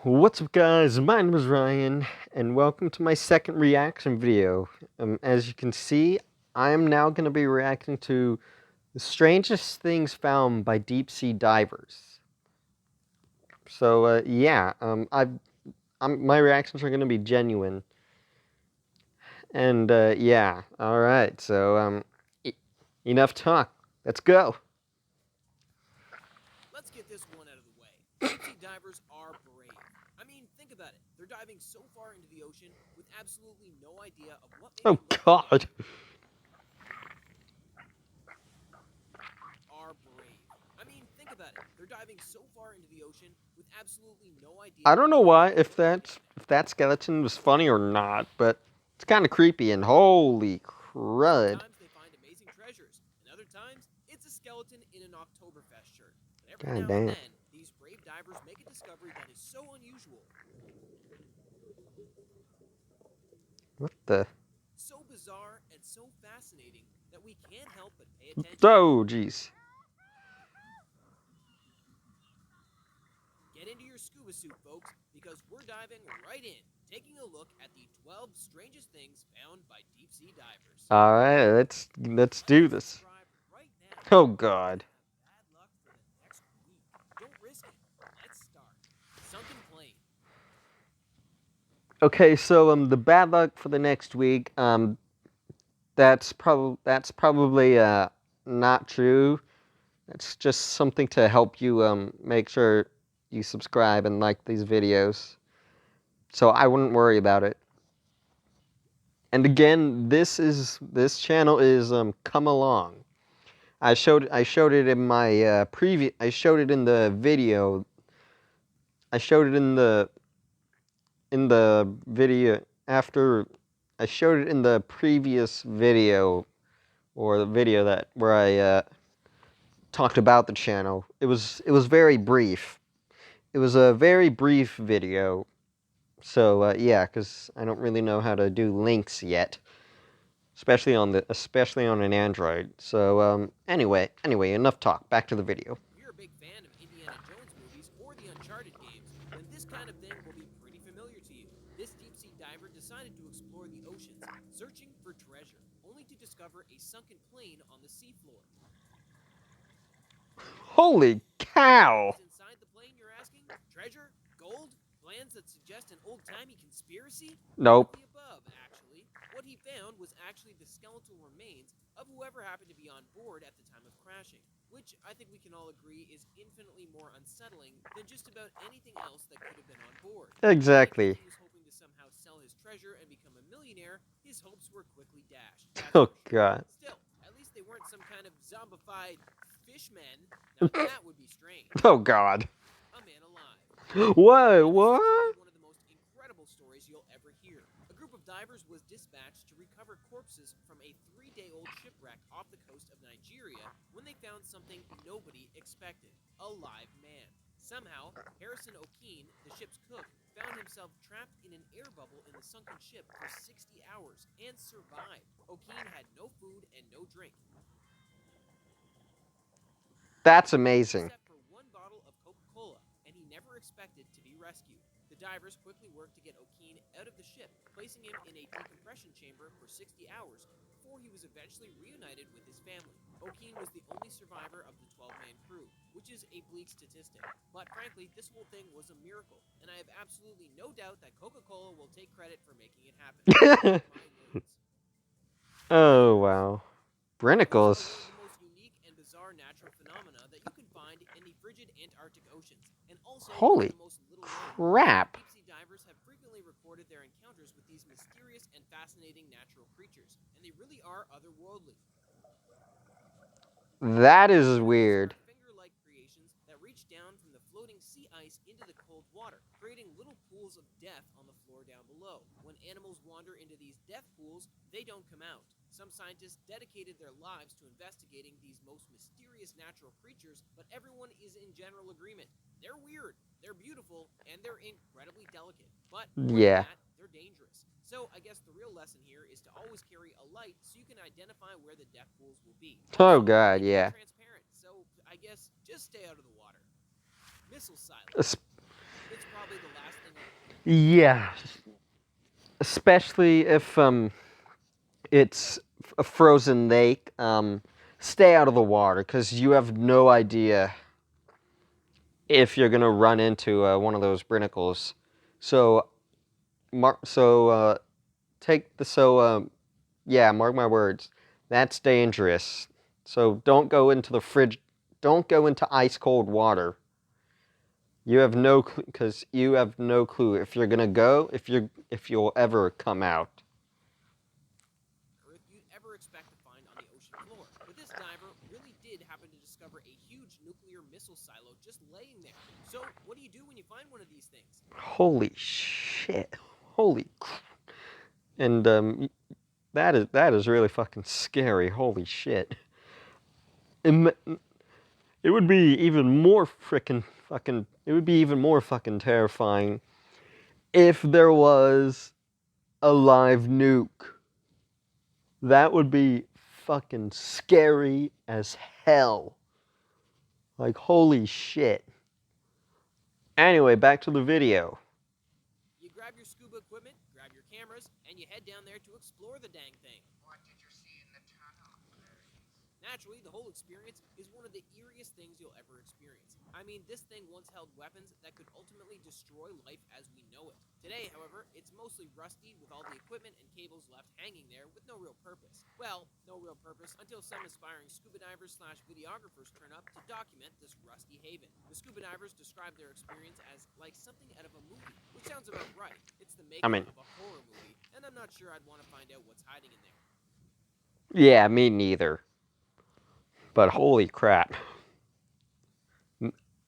What's up, guys? My name is Ryan, and welcome to my second reaction video. As you can see, I am now going to be reacting to the strangest things found by deep sea divers. So, yeah, my reactions are going to be genuine, and yeah, all right. So, enough talk. Let's go. Let's get this one out of the way. Deep sea divers are brave. I mean, think about it. They're diving so far into the ocean with absolutely no idea of what may Oh be lurking down God. there. Are brave. I mean, think about it. They're diving so far into the ocean with absolutely no I idea don't of know what may why be lurking down there. if that skeleton was funny or not, but it's kind of creepy and holy crud. Sometimes they find amazing treasures, and other times it's a skeleton in an Oktoberfest shirt. But every God now and damn. then, these brave divers make a discovery that is so unusual, What the? so bizarre, and so fascinating that we can't help but pay attention. Oh, jeez. Get into your scuba suit, folks, because we're diving right in, taking a look at the 12 strangest things found by deep sea divers. All right, let's do this. Subscribe right now, Oh or you're going God. to have bad luck for the next week. Don't risk it. Let's start. Sunken plane. Okay, so the bad luck for the next week. That's probably not true. It's just something to help you make sure you subscribe and like these videos. So I wouldn't worry about it. And again, this channel is come along. I showed it in my I showed it in the video. I showed it in the video after I showed it in the previous video, or the video that where I talked about the channel. It was very brief. It was a very brief video. So yeah, because I don't really know how to do links yet, especially on an Android. So anyway, enough talk. Back to the video. If you're a big fan of Indiana Jones movies or the Uncharted games, then this kind of thing will be pretty familiar to you. This deep sea diver decided to explore the oceans, searching for treasure, only to discover a sunken plane on the seafloor. Holy What cow! was inside the plane, you're asking? Treasure? Gold? Plans that suggest an old timey conspiracy? None of Nope. the above, actually. What he found was actually the skeletal remains of whoever happened to be on board at the time of crashing, which I think we can all agree is infinitely more unsettling than just about anything else that could have been on board. But if Exactly. he was hoping to somehow sell his treasure and become a millionaire, his hopes were quickly dashed, that's Oh for sure. God. Still, at least they weren't some kind of zombified fishmen. Now that would be strange. Oh God. A man alive. Whoa, And this is truly what? one of the most incredible stories you'll ever hear. A group of divers was dispatched to recover corpses from a 3-day-old shipwreck off the coast of Nigeria when they found something nobody expected: a live man. Somehow, Harrison O'Keene, the ship's cook, found himself trapped in an air bubble in the sunken ship for 60 hours and survived. O'Keene had no food and no drink, That's amazing. except for one bottle of Coca Cola, and he never expected to be rescued. The divers quickly worked to get O'Keene out of the ship, placing him in a decompression chamber for 60 hours before he was eventually reunited with his family. O'Keene was the only survivor of the 12-man crew, which is a bleak statistic. But frankly, this whole thing was a miracle, and I have absolutely no doubt that Coca Cola will take credit for making it happen. Mark my words. Oh Brinnacles. wow. Brinnacles are one of Brinicles. the most unique and bizarre natural phenomena that you can find in the frigid Antarctic oceans, and also one of Holy the most little known. crap. Deep sea divers have frequently recorded their encounters with these mysterious and fascinating natural creatures, and they really are otherworldly. That is Brinnacles weird. are finger-like creations that reach down from the floating sea ice into the cold water, creating little pools of death on the floor down below. When animals wander into these death pools, they don't come out. Some scientists dedicated their lives to investigating these most mysterious natural creatures, but everyone is in general agreement. They're weird, they're beautiful, and they're incredibly delicate. But more than Yeah. that, they're dangerous. So I guess the real lesson here is to always carry a light so you can identify where the death pools will be. Oh Also, God, they can be yeah. transparent, so I guess just stay out of the water. Missile Es- silos. It's probably the last thing on. Yeah, especially if it's a frozen lake. Stay out of the water because you have no idea if you're gonna run into one of those brinicles. So, take the yeah, mark my words. That's dangerous. So don't go into the fridge. Don't go into ice cold water. You have no clue because you have no clue if you're gonna go, if you'll ever come out. Earth you'd ever expect to find on the ocean floor. But this diver really did happen to discover a huge nuclear missile silo just laying there. So, what do you do when you find one of these things? Holy shit! Holy, and that is really fucking scary. Holy shit! It would be even more freaking fucking. It would be even more fucking terrifying if there was a live nuke. That would be fucking scary as hell. Like, holy shit. Anyway, back to the video. You grab your scuba equipment, grab your cameras, and you head down there to explore the dang thing. What did you see in the tunnel? Naturally, the whole experience is one of the eeriest things you'll ever experience. I mean, this thing once held weapons that could ultimately destroy life as we know it. Today, however, it's mostly rusty with all the equipment and cables left hanging there with no real purpose. Well, no real purpose until some aspiring scuba divers / videographers turn up to document this rusty haven. The scuba divers describe their experience as like something out of a movie, which sounds about right. It's the I making mean, of a horror movie, and I'm not sure I'd want to find out what's hiding in there. yeah, me neither. But holy crap.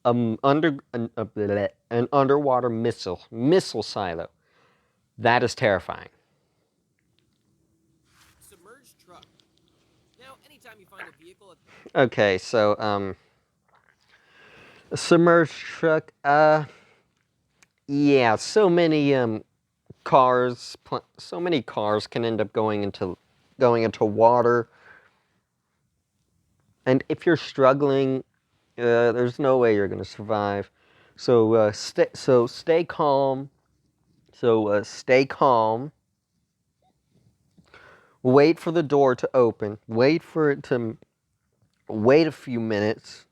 An underwater missile silo. That is terrifying. Submerged truck. Now, anytime you find a vehicle at Okay, so a submerged truck. Yeah, so many cars can end up going into water. And if you're struggling, there's no way you're going to survive. Stay calm. Stay calm. Wait for the door to open. Wait a few minutes.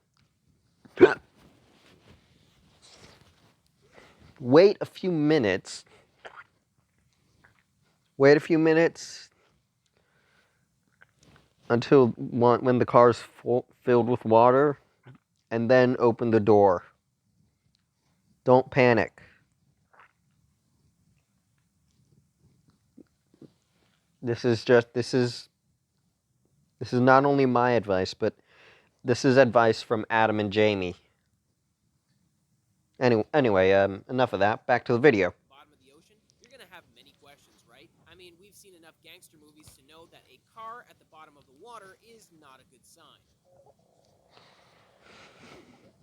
Wait a few minutes. Wait a few minutes until when the car's filled with water, and then open the door. Don't panic. This is not only my advice, but this is advice from Adam and Jamie. Anyway, enough of that. Back to the video. the bottom of the ocean, you're going to have many questions, right? I mean, we've seen enough gangster movies to know that a car at the bottom of the water is not a good sign.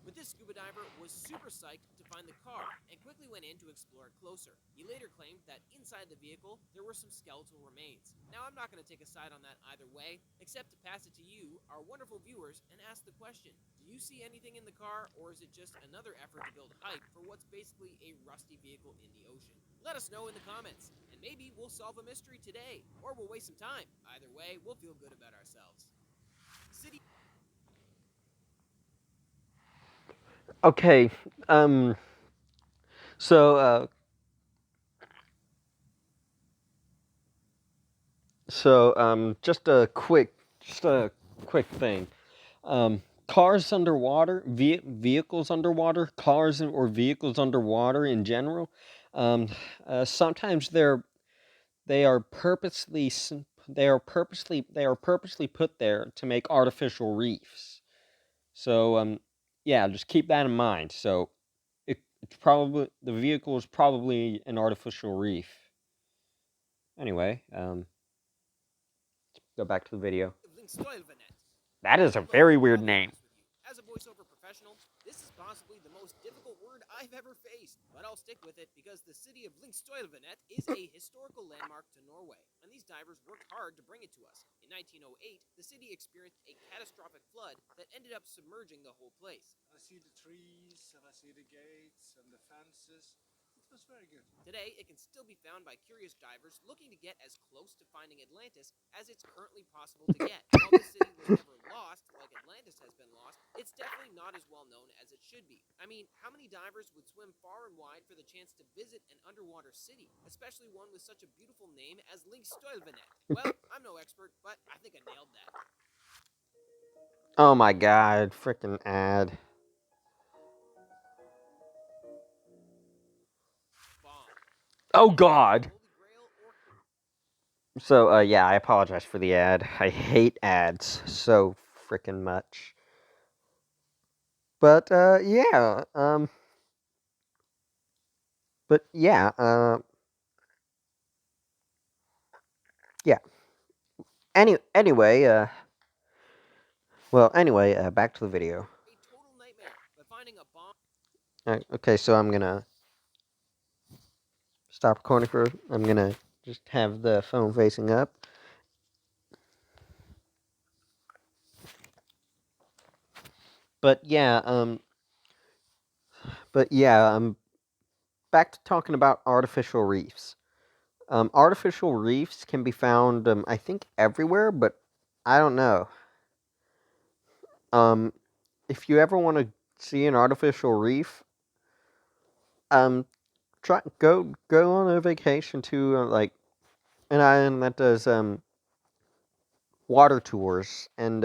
But this scuba diver was super psyched to find the car and quickly went in to explore it closer. He later claimed that inside the vehicle there were some skeletal remains. Now, I'm not going to take a side on that either way, except to pass it to you, our wonderful viewers, and ask the question: do you see anything in the car, or is it just another effort to build hype for what's basically a rusty vehicle in the ocean? Let us know in the comments, and maybe we'll solve a mystery today, or we'll waste some time. Either way, we'll feel good about ourselves. City Okay. So just a quick thing. Cars underwater, vehicles underwater, or vehicles underwater in general. Um, Sometimes they are purposely put there to make artificial reefs. So yeah, just keep that in mind. So it's probably the vehicle is probably an artificial reef. Anyway, go back to the video. That is a Hello, very weird I'll be name. honest with you. As a voiceover professional, this is possibly the most difficult word I've ever faced, but I'll stick with it because the city of Lyngstøylevanet is a historical landmark to Norway, and these divers worked hard to bring it to us. In 1908, the city experienced a catastrophic flood that ended up submerging the whole place. I see the trees and I see the gates and the fences. It was very good. Today, it can still be found by curious divers looking to get as close to finding Atlantis as it's currently possible to get. While this city was never lost, like Atlantis has been lost, it's definitely not as well known as it should be. I mean, how many divers would swim far and wide for the chance to visit an underwater city, especially one with such a beautiful name as Lyngstøylevanet? Well, I'm no expert, but I think I nailed that. Oh my god, freaking ad. Bomb. Oh god. Holy Grail or So, yeah, I apologize for the ad. I hate ads so freaking much. But, yeah, but yeah, yeah. Anyway, back to the video. a total nightmare, but finding a bomb Okay, so I'm gonna stop recording for. I'm gonna just have the phone facing up. But yeah, back to talking about artificial reefs. Artificial reefs can be found, I think, everywhere, but I don't know. Um, if you ever want to see an artificial reef, um, go on a vacation to like an island that does water tours, and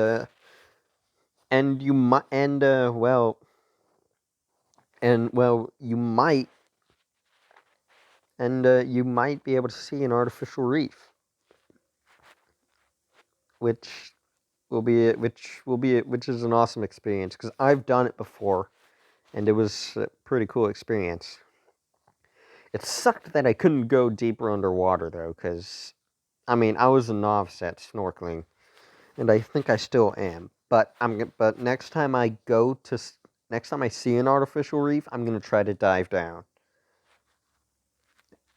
you might you might you might be able to see an artificial reef, which which is an awesome experience because I've done it before and it was a pretty cool experience. It sucked that I couldn't go deeper underwater though, because I mean I was a novice at snorkeling, and I think I still am. But next time I see an artificial reef, I'm gonna try to dive down.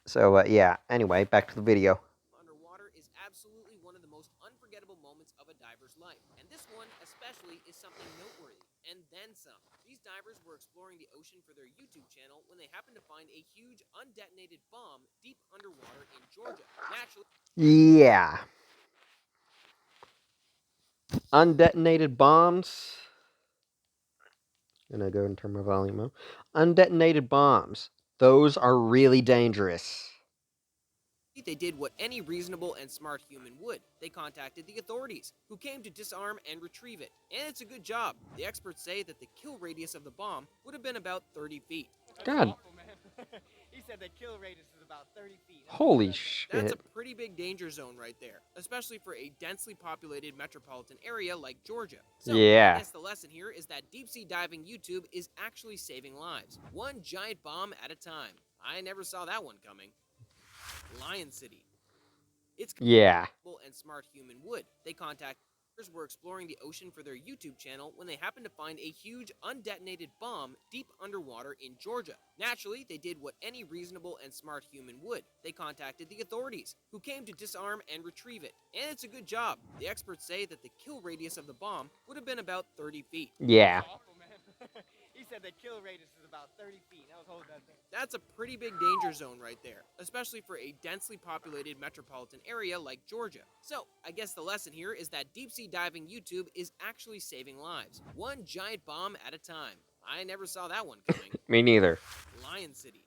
So yeah. Anyway, back to the video. underwater is absolutely one of the most unforgettable moments of a diver's life. And this one, especially, is something noteworthy. And then some. These divers were exploring the ocean for their YouTube channel when they happened to find a huge undetonated bomb deep underwater in Georgia. Naturally, Yeah. Undetonated bombs. I'm gonna go and turn my volume up. Undetonated bombs. Those are really dangerous. they did what any reasonable and smart human would. They contacted the authorities, who came to disarm and retrieve it. And it's a good job. The experts say that the kill radius of the bomb would have been about 30 feet. God. Awful, man. He said the kill radius is about 30 feet. Holy That's shit. a pretty big danger zone right there, especially for a densely populated metropolitan area like Georgia. So, Yeah. I guess the lesson here is that deep sea diving YouTube is actually saving lives, one giant bomb at a time. I never saw that one coming. Lion City. It's Yeah. and smart human would. They contacted were exploring the ocean for their YouTube channel when they happened to find a huge undetonated bomb deep underwater in Georgia. Naturally, they did what any reasonable and smart human would. They contacted the authorities, who came to disarm and retrieve it. And it's a good job. The experts say that the kill radius of the bomb would have been about 30 feet. Yeah. Awful, man. He said the kill radius is about 30 feet. I was holding that thing. That's a pretty big danger zone right there, especially for a densely populated metropolitan area like Georgia. So, I guess the lesson here is that deep sea diving YouTube is actually saving lives, one giant bomb at a time. I never saw that one coming. Me neither. Lion City.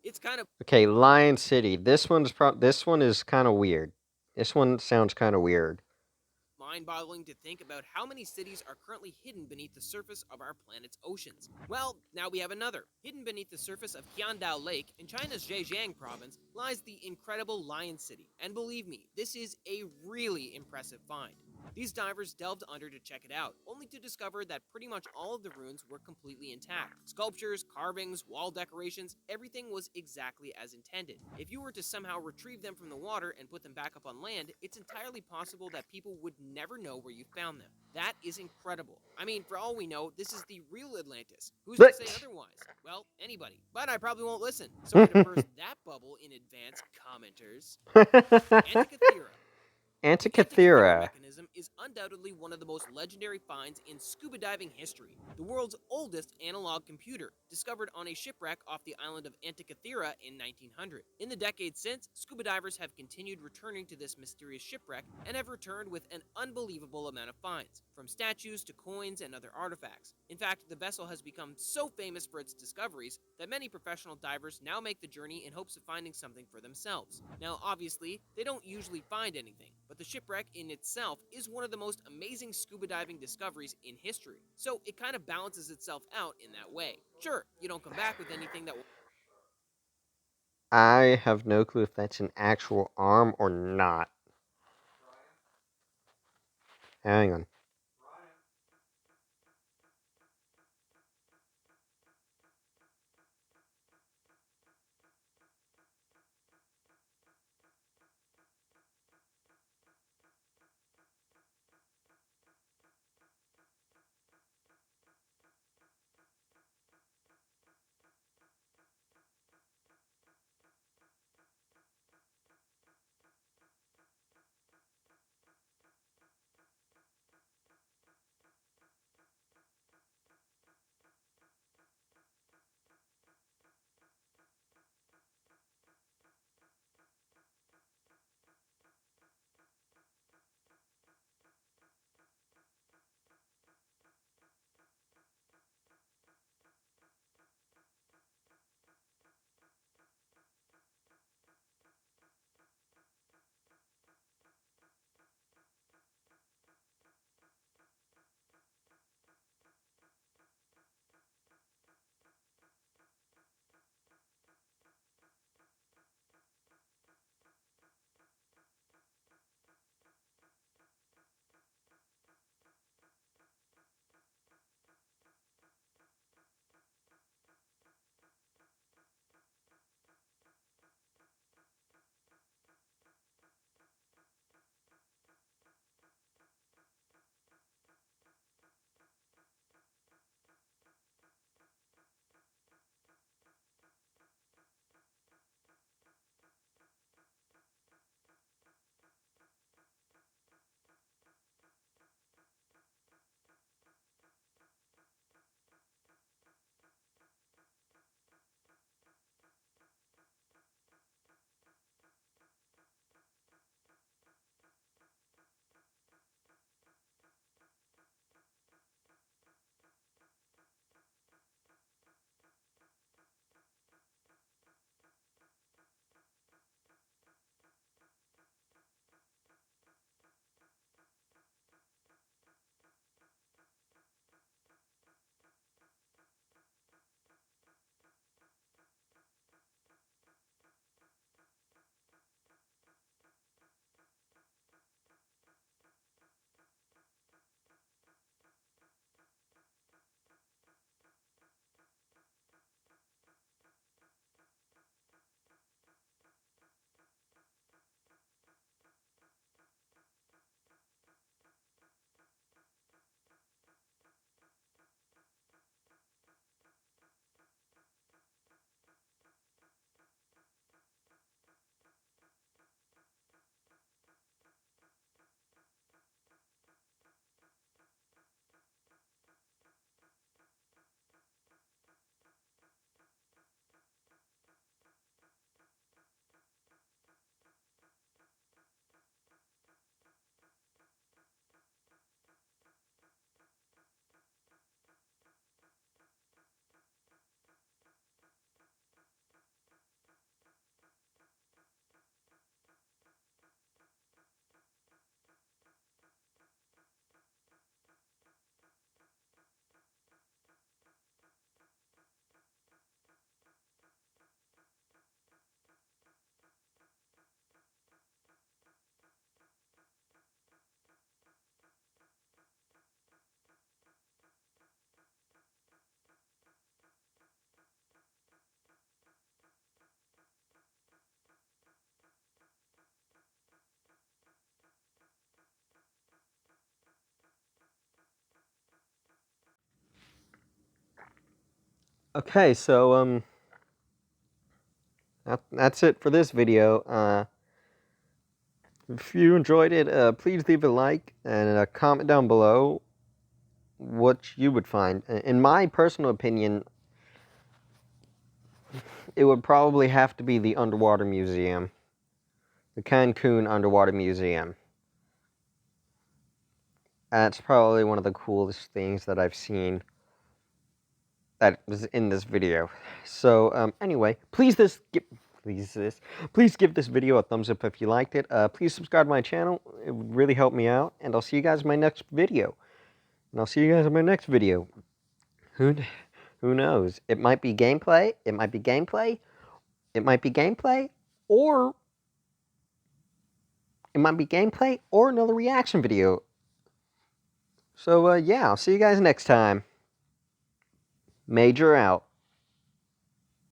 It's kind of Okay, Lion City. This one is kind of weird. This one sounds kind of weird. mind-boggling to think about how many cities are currently hidden beneath the surface of our planet's oceans. Well, now we have another. Hidden beneath the surface of Qiandao Lake in China's Zhejiang province lies the incredible Lion City. And believe me, this is a really impressive find. These divers delved under to check it out, only to discover that pretty much all of the ruins were completely intact. Sculptures, carvings, wall decorations, everything was exactly as intended. If you were to somehow retrieve them from the water and put them back up on land, it's entirely possible that people would never know where you found them. That is incredible. I mean, for all we know, this is the real Atlantis. Who's to say But otherwise? Well, anybody. But I probably won't listen. Sorry to burst that bubble in advance, commenters. Antikythera. The Antikythera Antikythera. mechanism is undoubtedly one of the most legendary finds in scuba diving history. The world's oldest analog computer, discovered on a shipwreck off the island of Antikythera in 1900. In the decades since, scuba divers have continued returning to this mysterious shipwreck and have returned with an unbelievable amount of finds, from statues to coins and other artifacts. In fact, the vessel has become so famous for its discoveries that many professional divers now make the journey in hopes of finding something for themselves. Now, obviously, they don't usually find anything, but the shipwreck in itself is one of the most amazing scuba diving discoveries in history. So it kind of balances itself out in that way. Sure, you don't come back with anything that will I have no clue if that's an actual arm or not. Hang on. Okay, so that's it for this video. If you enjoyed it, please leave a like and a comment down below what you would find. In my personal opinion, it would probably have to be the underwater museum, the Cancun Underwater Museum. That's probably one of the coolest things that I've seen that was in this video. So anyway, please give this video a thumbs up if you liked it. Please subscribe to my channel. It would really help me out. And I'll see you guys in my next video. Who who knows? It might be gameplay. It might be gameplay. It might be gameplay, or it might be gameplay or another reaction video. So yeah, I'll see you guys next time. Major out.